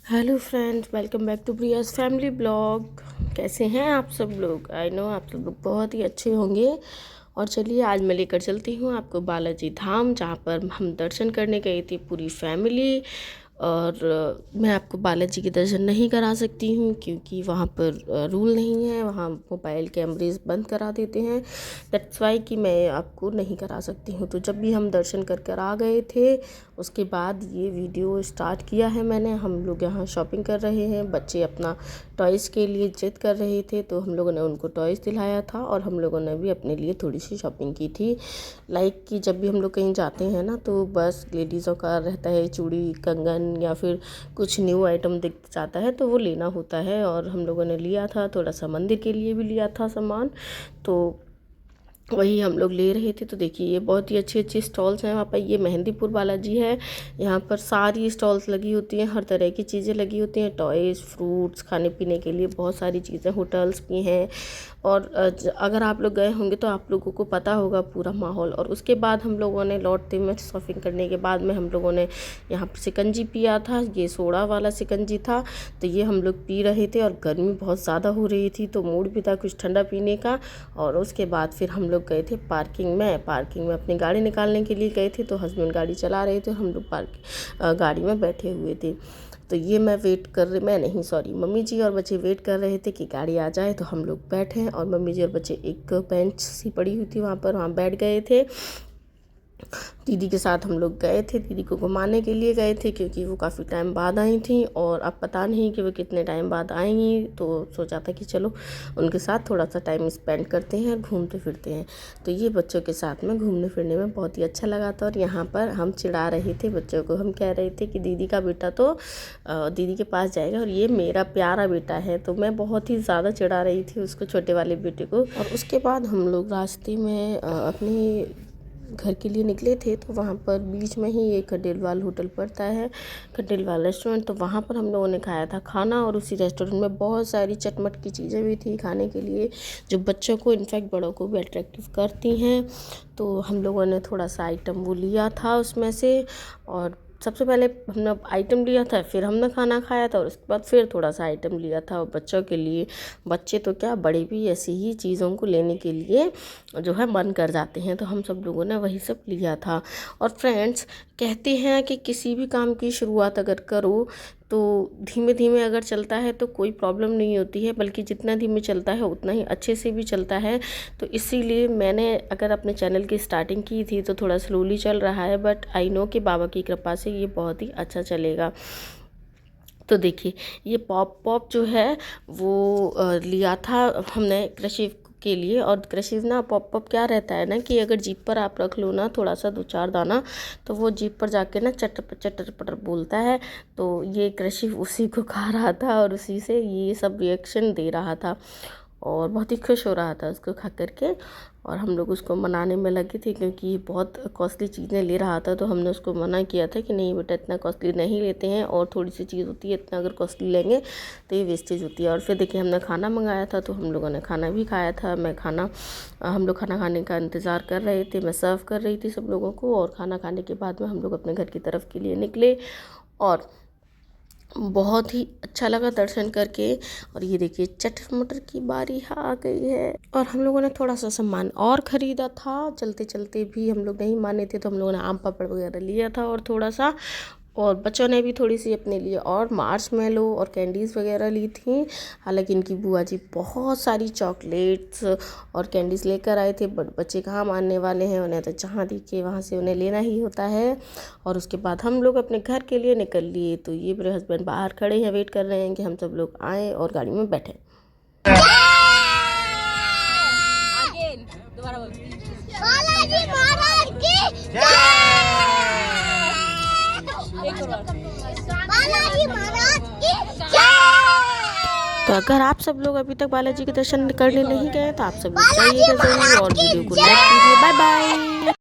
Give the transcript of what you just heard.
Hello friends, welcome back to Priya's family blog. कैसे हैं आप सब लोग? आई नो आप सब लोग बहुत ही अच्छे होंगे। और चलिए आज मैं लेकर चलती हूँ आपको बालाजी धाम, जहाँ पर हम दर्शन करने गए थे पूरी फैमिली। और मैं आपको बालाजी के दर्शन नहीं करा सकती हूँ क्योंकि वहाँ पर रूल नहीं है, वहाँ मोबाइल कैमरेज बंद करा देते हैं। दैट्स वाई कि मैं आपको नहीं करा सकती हूँ। तो जब भी हम दर्शन कर कर आ गए थे, उसके बाद ये वीडियो स्टार्ट किया है मैंने। हम लोग यहाँ शॉपिंग कर रहे हैं, बच्चे अपना टॉयज़ के लिए जिद कर रहे थे तो हम लोगों ने उनको टॉयज़ दिलाया था और हम लोगों ने भी अपने लिए थोड़ी सी शॉपिंग की थी। लाइक कि जब भी हम लोग कहीं जाते हैं ना, तो बस लेडीज़ों का रहता है चूड़ी कंगन या फिर कुछ न्यू आइटम दिख जाता है तो वो लेना होता है। और हम लोगों ने लिया था, थोड़ा सा मंदिर के लिए भी लिया था सामान, तो वही हम लोग ले रहे थे। तो देखिए ये बहुत ही अच्छी अच्छी स्टॉल्स हैं वहाँ पर। ये मेहंदीपुर बालाजी है, यहाँ पर सारी स्टॉल्स लगी होती हैं, हर तरह की चीज़ें लगी होती हैं, टॉयज़, फ्रूट्स, खाने पीने के लिए बहुत सारी चीज़ें, होटल्स भी हैं। और अगर आप लोग गए होंगे तो आप लोगों को पता होगा पूरा माहौल। और उसके बाद हम लोगों ने लौटते में शॉपिंग करने के बाद में हम लोगों ने यहाँ पर शिकंजी पिया था। ये सोडा वाला शिकंजी था, तो ये हम लोग पी रहे थे। और गर्मी बहुत ज़्यादा हो रही थी तो मूड भी था कुछ ठंडा पीने का। और उसके बाद फिर हम लोग गए थे पार्किंग में अपनी गाड़ी निकालने के लिए गए थे। तो हस्बैंड गाड़ी चला रहे थे, हम लोग गाड़ी में बैठे हुए थे। तो ये मम्मी जी और बच्चे वेट कर रहे थे कि गाड़ी आ जाए तो हम लोग बैठे। और मम्मी जी और बच्चे एक बेंच सी पड़ी हुई थी वहाँ बैठ गए थे। दीदी के साथ हम लोग गए थे, दीदी को घुमाने के लिए गए थे क्योंकि वो काफ़ी टाइम बाद आई थी और अब पता नहीं कि वो कितने टाइम बाद आएंगी। तो सोचा था कि चलो उनके साथ थोड़ा सा टाइम स्पेंड करते हैं और घूमते फिरते हैं। तो ये बच्चों के साथ में घूमने फिरने में बहुत ही अच्छा लगा था। और यहाँ पर हम चिढ़ा रहे थे बच्चों को, हम कह रहे थे कि दीदी का बेटा तो दीदी के पास जाएगा और ये मेरा प्यारा बेटा है। तो मैं बहुत ही ज़्यादा चिढ़ा रही थी उसको, छोटे वाले बेटे को। और उसके बाद हम लोग रास्ते में अपनी घर के लिए निकले थे। तो वहाँ पर बीच में ही एक खडेलवाल होटल पड़ता है, खडेलवाल रेस्टोरेंट। तो वहाँ पर हम लोगों ने खाया था खाना। और उसी रेस्टोरेंट में बहुत सारी चटमट की चीज़ें भी थी खाने के लिए, जो बच्चों को इनफैक्ट बड़ों को भी अट्रैक्टिव करती हैं। तो हम लोगों ने थोड़ा सा आइटम वो लिया था उसमें से। और सबसे पहले हमने आइटम लिया था, फिर हमने खाना खाया था और उसके बाद फिर थोड़ा सा आइटम लिया था। और बच्चों के लिए, बच्चे तो क्या बड़े भी ऐसी ही चीज़ों को लेने के लिए जो है मन कर जाते हैं, तो हम सब लोगों ने वही सब लिया था। और फ्रेंड्स, कहते हैं कि किसी भी काम की शुरुआत अगर करो तो धीमे धीमे अगर चलता है तो कोई प्रॉब्लम नहीं होती है, बल्कि जितना धीमे चलता है उतना ही अच्छे से भी चलता है। तो इसीलिए मैंने अगर अपने चैनल की स्टार्टिंग की थी तो थोड़ा स्लोली चल रहा है, बट आई नो कि बाबा की कृपा से ये बहुत ही अच्छा चलेगा। तो देखिए ये पॉप जो है वो लिया था हमने कृषि के लिए। और कृषि ना पॉप क्या रहता है ना कि अगर जीप पर आप रख लो ना थोड़ा सा 2-4 दाना, तो वो जीप पर जाके ना चटर चटर पटर बोलता है। तो ये कृषि उसी को खा रहा था और उसी से ये सब रिएक्शन दे रहा था और बहुत ही खुश हो रहा था उसको खा करके। और हम लोग उसको मनाने में लगे थे क्योंकि ये बहुत कॉस्टली चीज़ें ले रहा था। तो हमने उसको मना किया था कि नहीं बेटा, इतना कॉस्टली नहीं लेते हैं, और थोड़ी सी चीज़ होती है, इतना अगर कॉस्टली लेंगे तो ये वेस्टेज होती है। और फिर देखिए हमने खाना मंगाया था तो हम लोगों ने खाना भी खाया था। हम लोग खाना खाने का इंतज़ार कर रहे थे, मैं सर्व कर रही थी सब लोगों को। और खाना खाने के बाद में हम लोग अपने घर की तरफ के लिए निकले और बहुत ही अच्छा लगा दर्शन करके। और ये देखिए चटर मटर की बारी आ गई है। और हम लोगों ने थोड़ा सा सामान और ख़रीदा था, चलते चलते भी हम लोग नहीं माने थे तो हम लोगों ने आम पापड़ वगैरह लिया था और थोड़ा सा। और बच्चों ने भी थोड़ी सी अपने लिए और मार्शमेलो और कैंडीज़ वगैरह ली थी। हालांकि इनकी बुआ जी बहुत सारी चॉकलेट्स और कैंडीज़ लेकर आए थे, बट बच्चे कहाँ मानने वाले हैं, उन्हें तो जहाँ दिखे वहाँ से उन्हें लेना ही होता है। और उसके बाद हम लोग अपने घर के लिए निकल लिए। तो ये मेरे हस्बैंड बाहर खड़े हैं, वेट कर रहे हैं कि हम सब लोग आएँ और गाड़ी में बैठें। बालाजी महाराज की जय। बालाजी महाराज की जय। तो अगर आप सब लोग अभी तक बालाजी के दर्शन करने नहीं गए तो आप सब लोग जाइएगा जरूर और वीडियो को लाइक कीजिए। Bye bye.